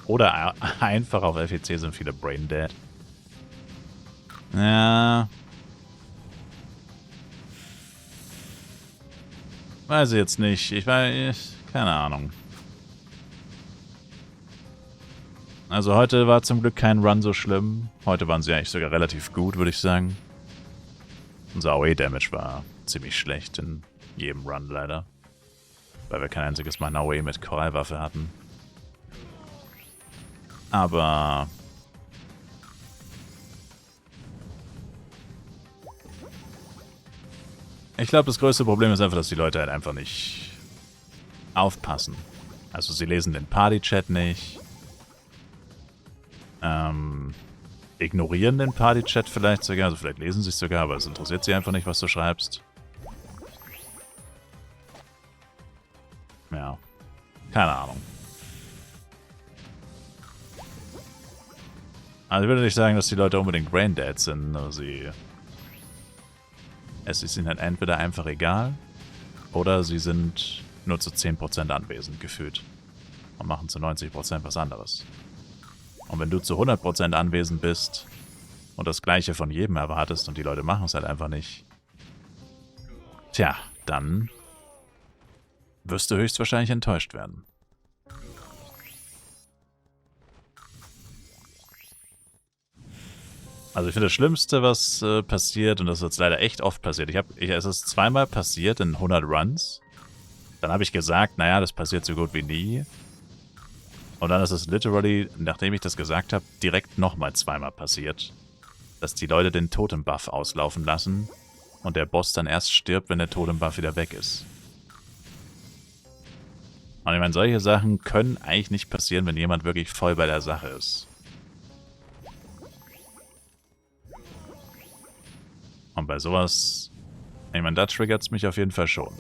Oder einfach auf FEC sind viele Brain Dead. Ja. Weiß ich jetzt nicht. Ich weiß. Keine Ahnung. Also heute war zum Glück kein Run so schlimm. Heute waren sie eigentlich sogar relativ gut, würde ich sagen. Unser AOE-Damage war ziemlich schlecht in jedem Run leider. Weil wir kein einziges Mal eine AOE mit Korallwaffe hatten. Aber... ich glaube, das größte Problem ist einfach, dass die Leute halt einfach nicht aufpassen. Also sie lesen den Party-Chat nicht. Ignorieren den Party-Chat vielleicht sogar. Also vielleicht lesen sie es sogar, aber es interessiert sie einfach nicht, was du schreibst. Ja. Keine Ahnung. Also ich würde nicht sagen, dass die Leute unbedingt braindead sind. Also es ist ihnen halt entweder einfach egal oder sie sind nur zu 10% anwesend gefühlt und machen zu 90% was anderes. Und wenn du zu 100% anwesend bist und das Gleiche von jedem erwartest und die Leute machen es halt einfach nicht, tja, dann wirst du höchstwahrscheinlich enttäuscht werden. Also ich finde das Schlimmste, was passiert, und das ist jetzt leider echt oft passiert, es ist zweimal passiert in 100 Runs. Dann habe ich gesagt, naja, das passiert so gut wie nie. Und dann ist es literally, nachdem ich das gesagt habe, direkt nochmal zweimal passiert. Dass die Leute den Totem-Buff auslaufen lassen und der Boss dann erst stirbt, wenn der Totem-Buff wieder weg ist. Und ich meine, solche Sachen können eigentlich nicht passieren, wenn jemand wirklich voll bei der Sache ist. Und bei sowas, ich meine, da triggert es mich auf jeden Fall schon.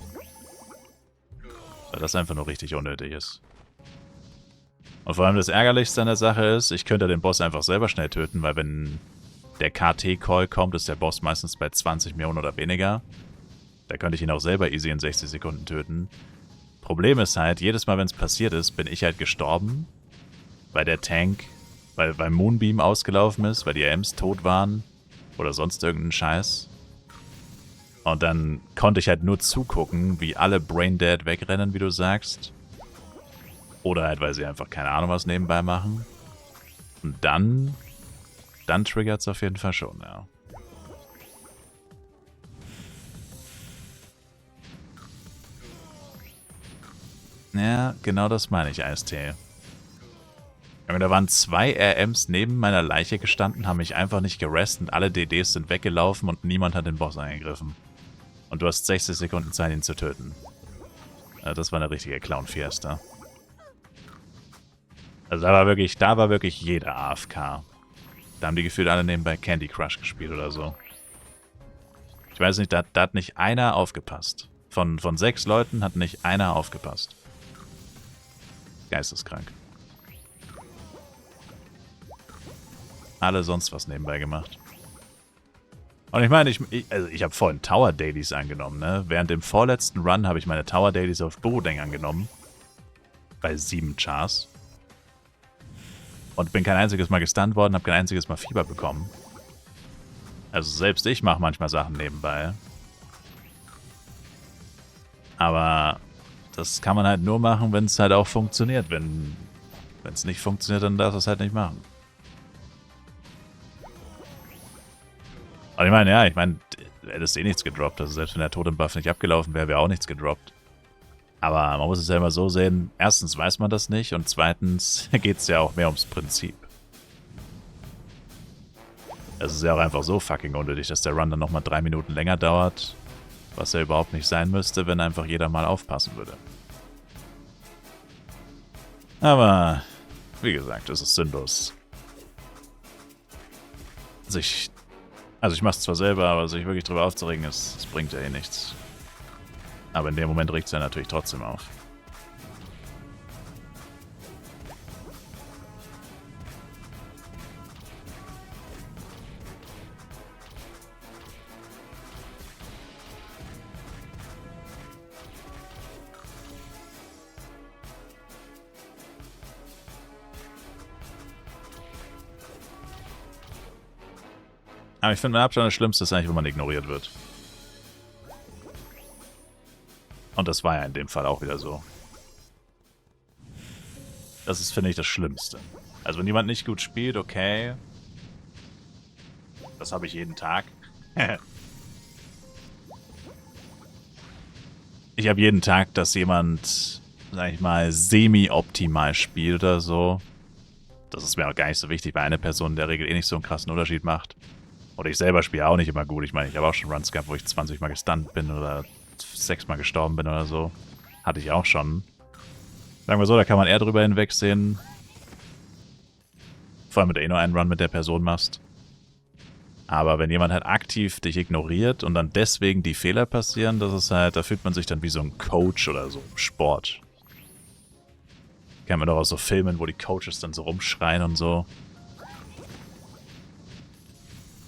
Weil das einfach nur richtig unnötig ist. Und vor allem das Ärgerlichste an der Sache ist, ich könnte den Boss einfach selber schnell töten, weil wenn der KT-Call kommt, ist der Boss meistens bei 20 Millionen oder weniger. Da könnte ich ihn auch selber easy in 60 Sekunden töten. Problem ist halt, jedes Mal, wenn es passiert ist, bin ich halt gestorben, weil der Tank, weil Moonbeam ausgelaufen ist, weil die AMs tot waren oder sonst irgendein Scheiß. Und dann konnte ich halt nur zugucken, wie alle Braindead wegrennen, wie du sagst. Oder halt, weil sie einfach keine Ahnung was nebenbei machen. Und dann triggert es auf jeden Fall schon, ja. Ja, genau das meine ich, Eistee. Da waren 2 RMs neben meiner Leiche gestanden, haben mich einfach nicht gerestet und alle DDs sind weggelaufen und niemand hat den Boss eingegriffen. Und du hast 60 Sekunden Zeit, ihn zu töten. Das war eine richtige Clown-Fiesta. Also da war wirklich jeder AFK. Da haben die gefühlt alle nebenbei Candy Crush gespielt oder so. Ich weiß nicht, da hat nicht einer aufgepasst. Von 6 Leuten hat nicht einer aufgepasst. Geisteskrank. Alle sonst was nebenbei gemacht. Und ich meine, ich habe vorhin Tower Dailies angenommen, ne? Während dem vorletzten Run habe ich meine Tower Dailies auf Borodeng angenommen. Bei 7 Chars. Und bin kein einziges Mal gestunt worden, habe kein einziges Mal Fieber bekommen. Also selbst ich mache manchmal Sachen nebenbei. Aber das kann man halt nur machen, wenn es halt auch funktioniert. Wenn es nicht funktioniert, dann darfst du es halt nicht machen. Und ich meine, ja, du hättest eh nichts gedroppt. Also selbst wenn der Totem-Buff nicht abgelaufen wäre, wäre auch nichts gedroppt. Aber man muss es ja immer so sehen, erstens weiß man das nicht und zweitens geht es ja auch mehr ums Prinzip. Es ist ja auch einfach so fucking unnötig, dass der Run dann nochmal 3 Minuten länger dauert, was ja überhaupt nicht sein müsste, wenn einfach jeder mal aufpassen würde. Aber, wie gesagt, es ist sinnlos. Also ich mach's zwar selber, aber sich wirklich drüber aufzuregen, es bringt ja eh nichts. Aber in dem Moment regt es ja natürlich trotzdem auf. Aber ich finde, mit Abstand das Schlimmste ist eigentlich, wenn man ignoriert wird. Und das war ja in dem Fall auch wieder so. Das ist, finde ich, das Schlimmste. Also wenn jemand nicht gut spielt, okay. Das habe ich jeden Tag. Ich habe jeden Tag, dass jemand, sag ich mal, semi-optimal spielt oder so. Das ist mir auch gar nicht so wichtig, weil eine Person in der Regel eh nicht so einen krassen Unterschied macht. Oder ich selber spiele auch nicht immer gut. Ich meine, ich habe auch schon Runs gehabt, wo ich 20 Mal gestunt bin oder 6 Mal gestorben bin oder so. Hatte ich auch schon. Sagen wir so, da kann man eher drüber hinwegsehen. Vor allem, wenn du eh nur einen Run mit der Person machst. Aber wenn jemand halt aktiv dich ignoriert und dann deswegen die Fehler passieren, das ist halt, da fühlt man sich dann wie so ein Coach oder so im Sport. Kennt man doch aus so Filmen, wo die Coaches dann so rumschreien und so.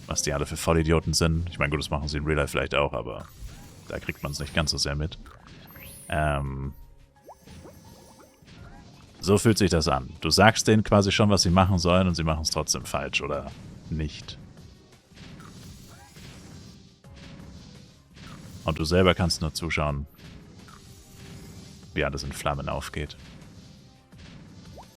Was die alle für Vollidioten sind. Ich meine, gut, das machen sie in Real Life vielleicht auch, aber da kriegt man es nicht ganz so sehr mit. So fühlt sich das an. Du sagst denen quasi schon, was sie machen sollen und sie machen es trotzdem falsch oder nicht. Und du selber kannst nur zuschauen, wie alles in Flammen aufgeht.